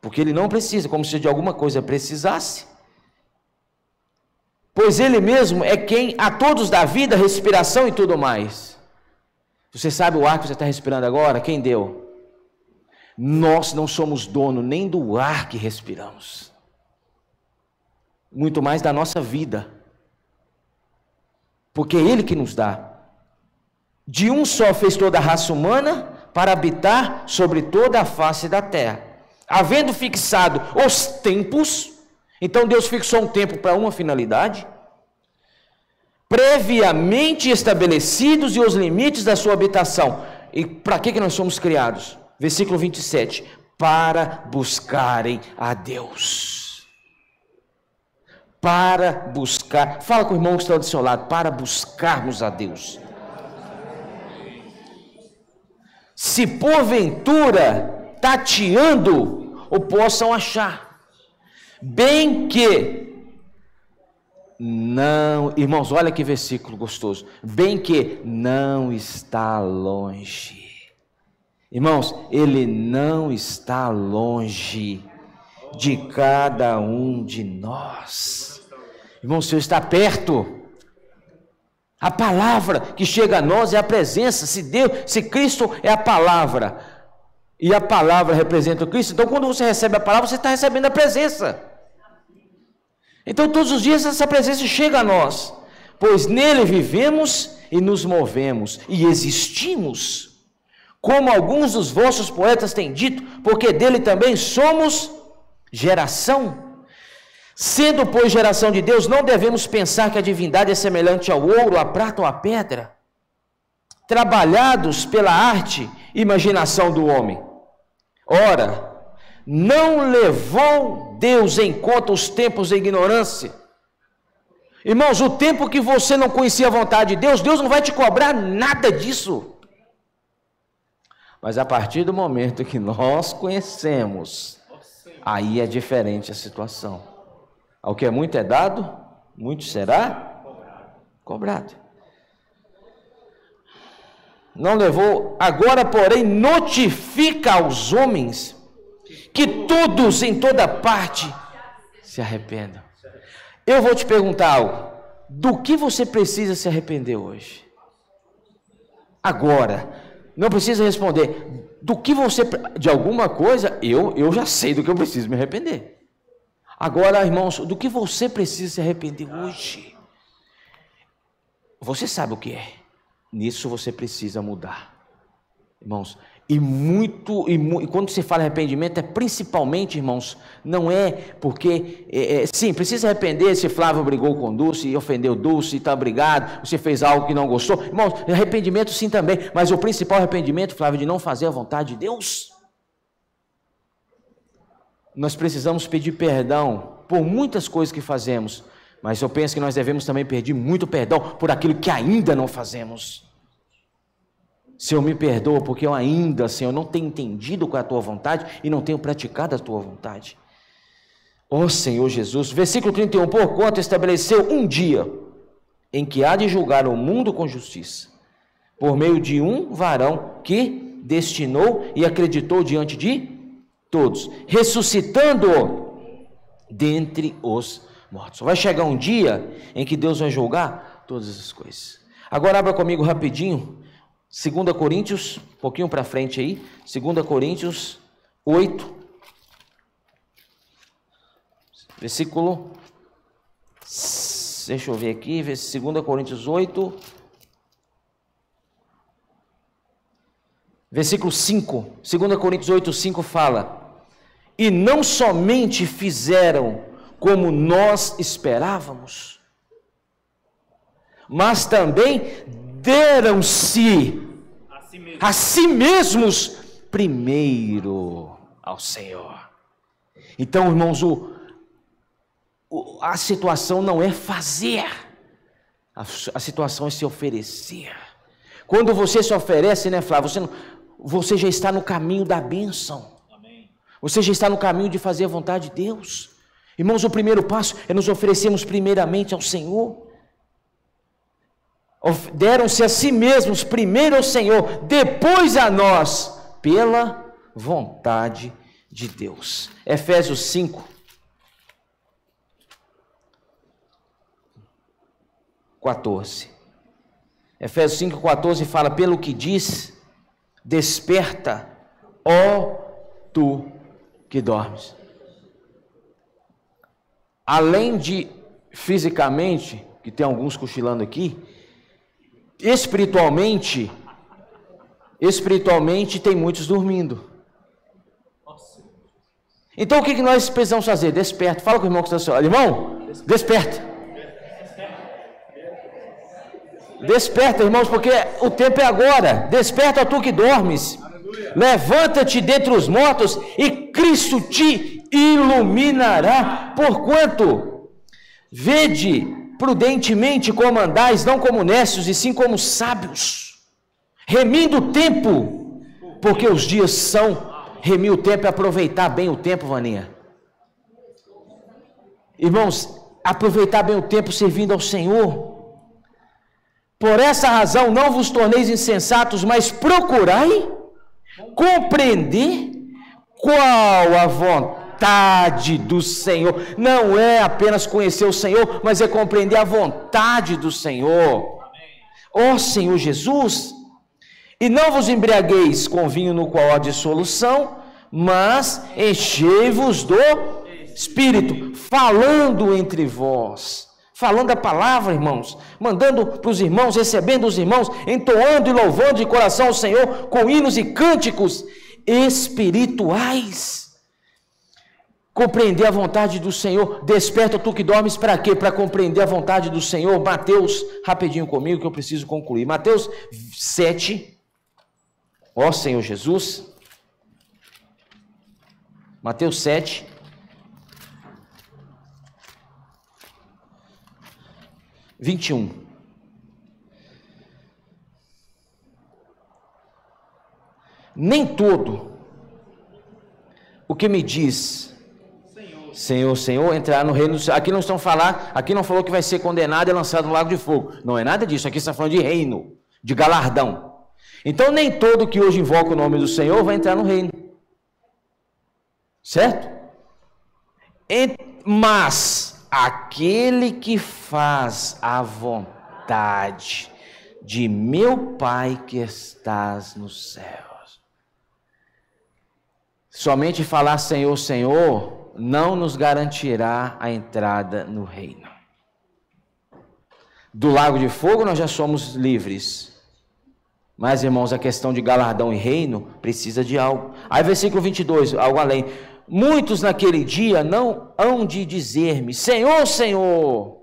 porque Ele não precisa, como se de alguma coisa precisasse, pois Ele mesmo é quem a todos dá vida, respiração e tudo mais. Você sabe o ar que você está respirando agora? Quem deu? Nós não somos dono nem do ar que respiramos, muito mais da nossa vida, porque é Ele que nos dá. De um só fez toda a raça humana para habitar sobre toda a face da terra, havendo fixado os tempos. Então Deus fixou um tempo para uma finalidade, previamente estabelecidos, e os limites da sua habitação. E para que nós somos criados? Versículo 27, para buscarem a Deus. Para buscar, fala com o irmão que está do seu lado, para buscarmos a Deus. Se porventura tateando o possam achar, bem que não, irmãos, olha que versículo gostoso, bem que não está longe. Irmãos, Ele não está longe de cada um de nós. Irmãos, o Senhor está perto. A palavra que chega a nós é a presença. Se Cristo é a palavra, e a palavra representa o Cristo, então quando você recebe a palavra, você está recebendo a presença. Então todos os dias essa presença chega a nós, pois nele vivemos e nos movemos e existimos, como alguns dos vossos poetas têm dito, porque dele também somos geração. Sendo, pois, geração de Deus, não devemos pensar que a divindade é semelhante ao ouro, à prata ou à pedra, trabalhados pela arte e imaginação do homem. Ora, não levou Deus em conta os tempos da ignorância. Irmãos, o tempo que você não conhecia a vontade de Deus, Deus não vai te cobrar nada disso. Mas a partir do momento que nós conhecemos, aí é diferente a situação. Ao que é muito é dado, muito será cobrado. Não levou, agora, porém, notifica aos homens que todos, em toda parte, se arrependam. Eu vou te perguntar algo. Do que você precisa se arrepender hoje? Agora. Não precisa responder. Do que você... De alguma coisa, eu já sei do que eu preciso me arrepender. Agora, irmãos, do que você precisa se arrepender hoje? Você sabe o que é. Nisso você precisa mudar. Irmãos, e quando se fala arrependimento, é principalmente, irmãos, não é porque, sim, precisa arrepender se Flávio brigou com Dulce e ofendeu Dulce e está brigado, você fez algo que não gostou. Irmãos, arrependimento sim também, mas o principal arrependimento, Flávio, é de não fazer a vontade de Deus. Nós precisamos pedir perdão por muitas coisas que fazemos, mas eu penso que nós devemos também pedir muito perdão por aquilo que ainda não fazemos. Senhor, me perdoa, porque eu ainda, Senhor, não tenho entendido qual é a tua vontade e não tenho praticado a tua vontade. Ó Senhor Jesus, versículo 31, porquanto estabeleceu um dia em que há de julgar o mundo com justiça, por meio de um varão que destinou e acreditou diante de todos, ressuscitando-o dentre os mortos. Vai chegar um dia em que Deus vai julgar todas as coisas. Agora abra comigo rapidinho, 2 Coríntios, um pouquinho para frente aí, 2 Coríntios 8, versículo, deixa eu ver aqui, 2 Coríntios 8, versículo 5, 2 Coríntios 8, 5 fala, e não somente fizeram como nós esperávamos, mas também deram-se a si mesmos primeiro ao Senhor. Então, irmãos, a situação não é fazer, a situação é se oferecer. Quando você se oferece, né, Flávio, você já está no caminho da bênção. Amém. Você já está no caminho de fazer a vontade de Deus. Irmãos, o primeiro passo é nos oferecermos primeiramente ao Senhor. Deram-se a si mesmos primeiro ao Senhor, depois a nós, pela vontade de Deus. Efésios 5, 14. Efésios 5, 14 fala, pelo que diz, desperta, ó tu que dormes. Além de fisicamente, que tem alguns cochilando aqui, espiritualmente tem muitos dormindo. Então o que nós precisamos fazer? Desperta. Fala com o irmão que está ao seu lado. Irmão, desperta. Desperta, irmãos, porque o tempo é agora. Desperta, tu que dormes. Levanta-te dentre os mortos e Cristo te iluminará. Porquanto, vede prudentemente como andais, não como necios, e sim como sábios, remindo o tempo, porque os dias são, remir o tempo é aproveitar bem o tempo, Vaninha. Irmãos, aproveitar bem o tempo servindo ao Senhor. Por essa razão não vos torneis insensatos, mas procurai compreender qual a vontade do Senhor. Não é apenas conhecer o Senhor, mas é compreender a vontade do Senhor. Ó Senhor Jesus, e não vos embriagueis com vinho no qual há dissolução, mas enchei-vos do Espírito, falando entre vós, falando a palavra, irmãos, mandando para os irmãos, recebendo os irmãos, entoando e louvando de coração ao Senhor, com hinos e cânticos espirituais. Compreender a vontade do Senhor. Desperta tu que dormes, para quê? Para compreender a vontade do Senhor. Mateus, rapidinho comigo que eu preciso concluir. Mateus 7, ó Senhor Jesus. Mateus 7, Nem todo o que me diz Senhor, Senhor, entrar no reino do céu. Aqui não falou que vai ser condenado e lançado no lago de fogo. Não é nada disso. Aqui está falando de reino, de galardão. Então nem todo que hoje invoca o nome do Senhor vai entrar no reino. Certo? Mas aquele que faz a vontade de meu Pai que estás nos céus. Somente falar Senhor, Senhor não nos garantirá a entrada no reino. Do lago de fogo nós já somos livres. Mas, irmãos, a questão de galardão e reino precisa de algo. Aí, versículo 22, algo além. Muitos naquele dia não hão de dizer-me, Senhor, Senhor,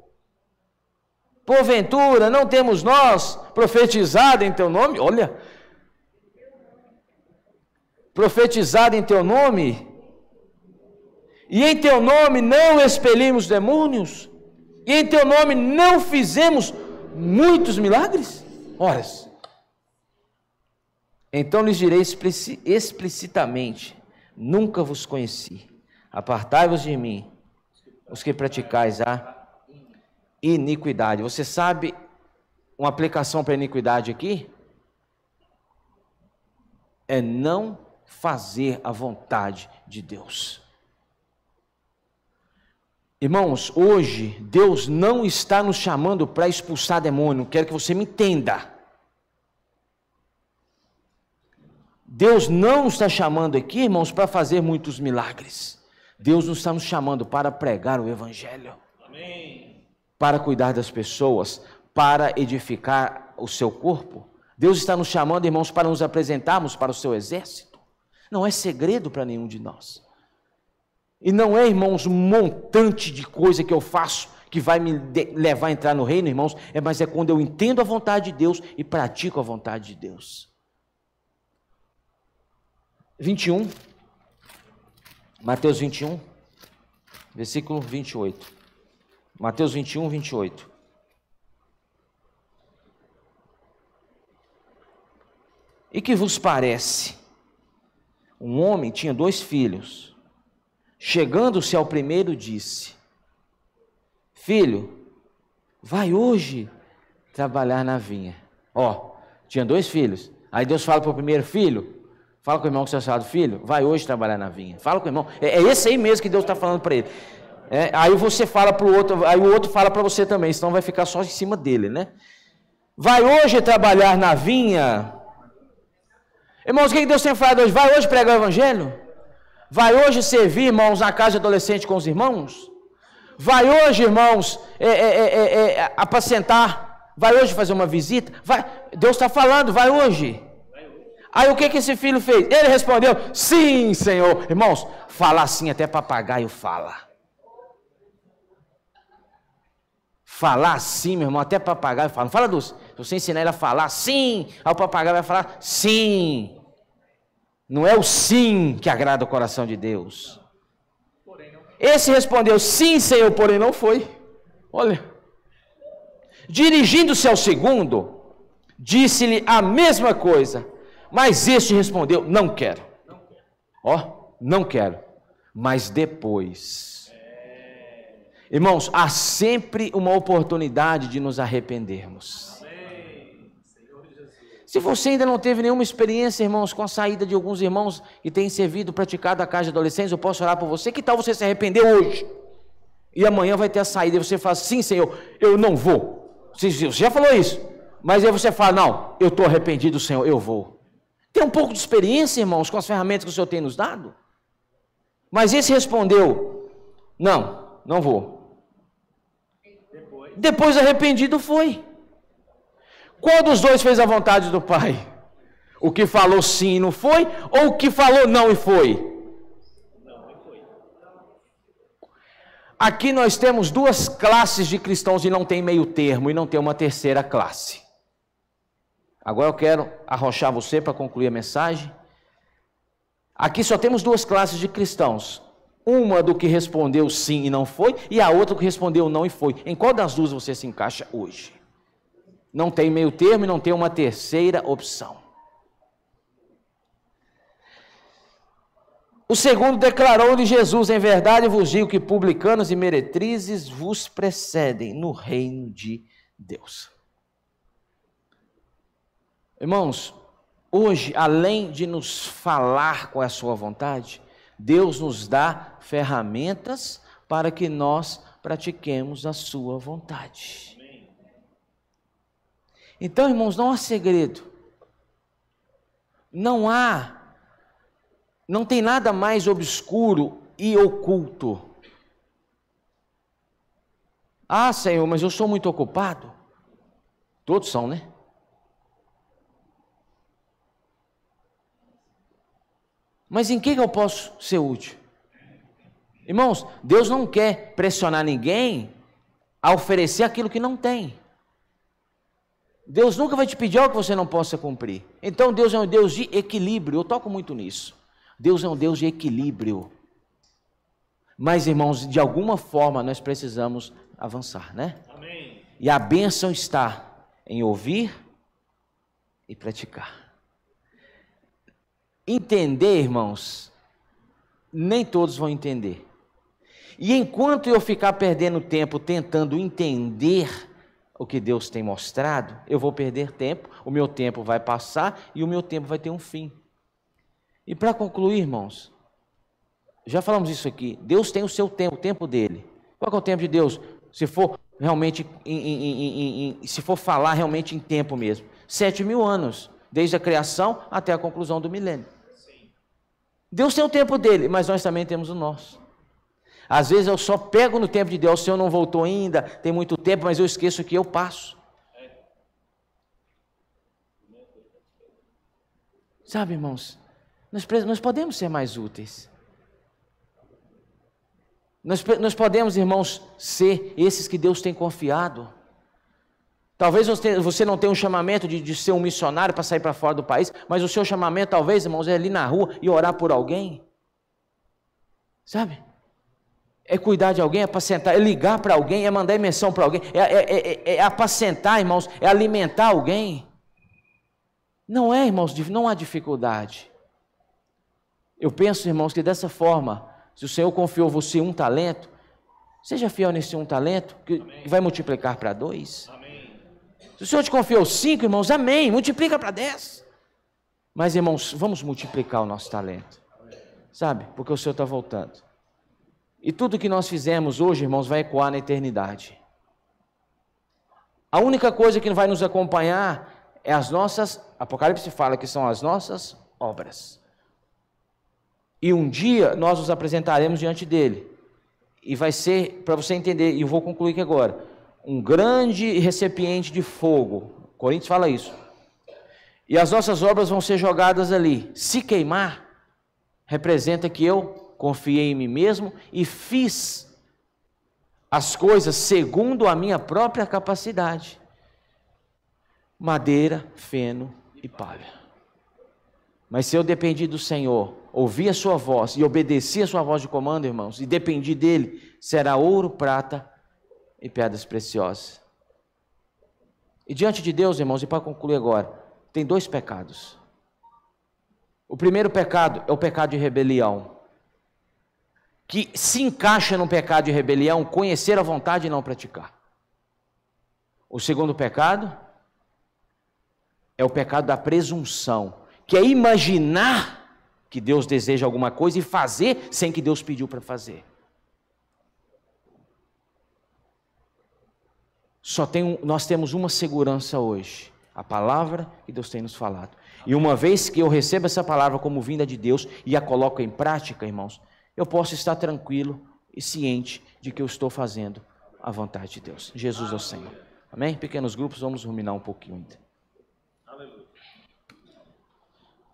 porventura não temos nós profetizado em teu nome? Olha, profetizado em teu nome? E em teu nome não expelimos demônios? E em teu nome não fizemos muitos milagres? Ora, então lhes direi explicitamente, nunca vos conheci, apartai-vos de mim, os que praticais a iniquidade. Você sabe uma aplicação para iniquidade aqui? É não fazer a vontade de Deus. Irmãos, hoje Deus não está nos chamando para expulsar demônio, quero que você me entenda. Deus não está chamando aqui, irmãos, para fazer muitos milagres. Deus não está nos chamando para pregar o Evangelho. Amém. Para cuidar das pessoas, para edificar o seu corpo. Deus está nos chamando, irmãos, para nos apresentarmos para o seu exército. Não é segredo para nenhum de nós. E não é, irmãos, um montante de coisa que eu faço que vai me levar a entrar no reino, irmãos, mas é quando eu entendo a vontade de Deus e pratico a vontade de Deus. 21, Mateus 21, versículo 28. Mateus 21, 28. E que vos parece? Um homem tinha 2 filhos. Chegando-se ao primeiro, disse: Filho, vai hoje trabalhar na vinha. Tinha 2 filhos. Aí Deus fala para o primeiro: Filho, fala com o irmão que você chamado filho, vai hoje trabalhar na vinha. Fala com o irmão. É esse aí mesmo que Deus está falando para ele. Aí você fala para o outro, aí o outro fala para você também, senão vai ficar só em cima dele, né? Vai hoje trabalhar na vinha. Irmãos, o que Deus tem falado hoje? Vai hoje pregar o Evangelho? Vai hoje servir, irmãos, na casa de adolescente com os irmãos? Vai hoje, irmãos, apacentar? Vai hoje fazer uma visita? Deus está falando, vai hoje. Aí o que esse filho fez? Ele respondeu: sim, Senhor. Irmãos, falar assim até papagaio fala. Falar assim, meu irmão, até papagaio fala. Não fala doce. Se você ensinar ele a falar sim, aí o papagaio vai falar sim. Não é o sim que agrada o coração de Deus. Esse respondeu: sim, Senhor, porém não foi. Olha. Dirigindo-se ao segundo, disse-lhe a mesma coisa. Mas este respondeu: não quero. Não quero. Mas depois. Irmãos, há sempre uma oportunidade de nos arrependermos. Se você ainda não teve nenhuma experiência, irmãos, com a saída de alguns irmãos que têm servido, praticado a casa de adolescentes, eu posso orar por você. Que tal você se arrepender hoje? E amanhã vai ter a saída. E você fala: sim, Senhor, eu não vou. Você já falou isso. Mas aí você fala: não, eu estou arrependido, Senhor, eu vou. Tem um pouco de experiência, irmãos, com as ferramentas que o Senhor tem nos dado? Mas esse respondeu: não vou. Depois arrependido foi. Qual dos dois fez a vontade do Pai? O que falou sim e não foi? Ou o que falou não e foi? Não e foi. Aqui nós temos 2 classes de cristãos e não tem meio termo, e não tem uma terceira classe. Agora eu quero arrochar você para concluir a mensagem. Aqui só temos 2 classes de cristãos. Uma do que respondeu sim e não foi, e a outra que respondeu não e foi. Em qual das duas você se encaixa hoje? Não tem meio termo e não tem uma terceira opção. O segundo declarou-lhe Jesus: em verdade vos digo que publicanos e meretrizes vos precedem no reino de Deus. Irmãos, hoje, além de nos falar com a sua vontade, Deus nos dá ferramentas para que nós pratiquemos a sua vontade. Então, irmãos, não há segredo. Não tem nada mais obscuro e oculto. Ah, Senhor, mas eu sou muito ocupado. Todos são, né? Mas em que eu posso ser útil? Irmãos, Deus não quer pressionar ninguém a oferecer aquilo que não tem. Deus nunca vai te pedir algo que você não possa cumprir. Então Deus é um Deus de equilíbrio. Eu toco muito nisso. Deus é um Deus de equilíbrio. Mas, irmãos, de alguma forma nós precisamos avançar, né? Amém. E a bênção está em ouvir e praticar. Entender, irmãos, nem todos vão entender. E enquanto eu ficar perdendo tempo tentando entender o que Deus tem mostrado, eu vou perder tempo, o meu tempo vai passar e o meu tempo vai ter um fim. E para concluir, irmãos, já falamos isso aqui, Deus tem o seu tempo, o tempo dele. Qual é o tempo de Deus? Se for realmente, se for falar realmente em tempo mesmo, 7.000 anos, desde a criação até a conclusão do milênio. Deus tem o tempo dele, mas nós também temos o nosso. Às vezes eu só pego no tempo de Deus, o Senhor não voltou ainda, tem muito tempo, mas eu esqueço que eu passo. Sabe, irmãos, nós podemos ser mais úteis. Nós podemos, irmãos, ser esses que Deus tem confiado. Talvez você não tenha um chamamento de ser um missionário para sair para fora do país, mas o seu chamamento, talvez, irmãos, é ali na rua e orar por alguém. Sabe? É cuidar de alguém, é apacentar, é ligar para alguém, é mandar menção para alguém, é apacentar, irmãos, é alimentar alguém. Não é, irmãos, não há dificuldade. Eu penso, irmãos, que dessa forma, se o Senhor confiou você um talento, seja fiel nesse um talento, que amém, vai multiplicar para 2. Amém. Se o Senhor te confiou 5, irmãos, amém, multiplica para 10. Mas, irmãos, vamos multiplicar o nosso talento, sabe? Porque o Senhor está voltando. E tudo que nós fizemos hoje, irmãos, vai ecoar na eternidade. A única coisa que vai nos acompanhar é as nossas, Apocalipse fala que são as nossas obras. E um dia nós nos apresentaremos diante dele. E vai ser, para você entender, e eu vou concluir aqui agora, um grande recipiente de fogo. Coríntios fala isso. E as nossas obras vão ser jogadas ali. Se queimar, representa que eu confiei em mim mesmo e fiz as coisas segundo a minha própria capacidade. Madeira, feno e palha. Mas se eu dependi do Senhor, ouvi a sua voz e obedeci a sua voz de comando, irmãos, e dependi dele, será ouro, prata e pedras preciosas. E diante de Deus, irmãos, e para concluir agora, tem 2 pecados. O primeiro pecado é o pecado de rebelião, que se encaixa no pecado de rebelião, conhecer a vontade e não praticar. O segundo pecado é o pecado da presunção, que é imaginar que Deus deseja alguma coisa e fazer sem que Deus pediu para fazer. Nós temos uma segurança hoje, a palavra que Deus tem nos falado. E uma vez que eu recebo essa palavra como vinda de Deus e a coloco em prática, irmãos, eu posso estar tranquilo e ciente de que eu estou fazendo a vontade de Deus. Jesus é o Senhor. Amém? Pequenos grupos, vamos ruminar um pouquinho ainda. Aleluia.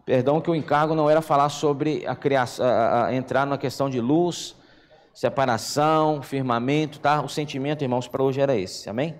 Perdão que o encargo não era falar sobre a criação, entrar na questão de luz, separação, firmamento, tá? O sentimento, irmãos, para hoje era esse. Amém?